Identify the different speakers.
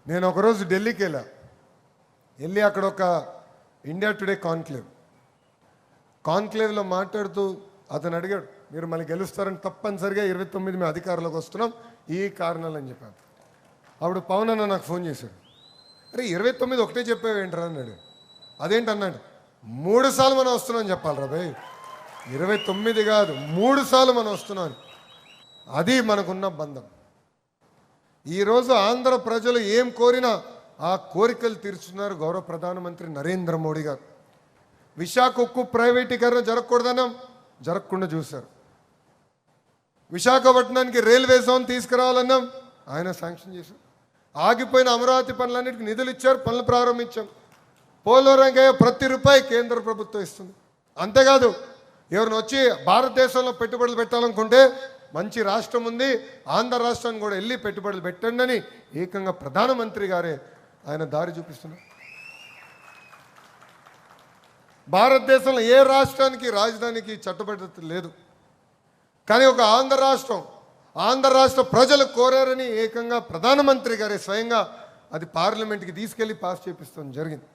Speaker 1: నేను ఒకరోజు ఢిల్లీకి వెళ్ళి అక్కడ ఒక ఇండియా టుడే కాన్క్లేవ్లో మాట్లాడుతూ అతను అడిగాడు, మీరు మళ్ళీ గెలుస్తారని, తప్పనిసరిగా 29 మేము అధికారంలోకి వస్తున్నాం ఈ కారణాలని చెప్పాను. అప్పుడు పవన్ అన్న నాకు ఫోన్ చేశాడు, అరే 29 ఒకటే చెప్పావేంట్రా అన్నాడు. అదేంటి అన్నాడు, 3 సార్లు మనం వస్తున్నాం అని చెప్పాలి రా భయ్, 29 కాదు 3 సార్లు మనం వస్తున్నాం. అది మనకున్న బంధం. ఈరోజు ఆంధ్ర ప్రజలు ఏం కోరినా ఆ కోరికలు తీర్చున్నారు గౌరవ ప్రధానమంత్రి నరేంద్ర మోడీ గారు. విశాఖ ఉక్కు ప్రైవేటీకరణ జరగకూడదన్నాం, జరగకుండా చూశారు. విశాఖపట్నానికి రైల్వే జోన్ తీసుకురావాలన్నాం, ఆయన శాంక్షన్ చేశారు. ఆగిపోయిన అమరావతి పనులన్నిటికీ నిధులు ఇచ్చారు, పనులు ప్రారంభించాం. పోలవరంగా ప్రతి రూపాయి కేంద్ర ప్రభుత్వం ఇస్తుంది. అంతేకాదు, ఎవరిని వచ్చి భారతదేశంలో పెట్టుబడులు పెట్టాలనుకుంటే మంచి రాష్ట్రం ఉంది, ఆంధ్ర రాష్ట్రాన్ని కూడా వెళ్ళి పెట్టుబడులు పెట్టండి అని ఏకంగా ప్రధానమంత్రి గారే ఆయన దారి చూపిస్తున్నారు. భారతదేశంలో ఏ రాష్ట్రానికి రాజధానికి చట్టబద్ధత లేదు, కానీ ఒక ఆంధ్ర రాష్ట్ర ప్రజలు కోరారని ఏకంగా ప్రధానమంత్రి గారే స్వయంగా అది పార్లమెంట్కి తీసుకెళ్లి పాస్ చేపిస్తాం జరిగింది.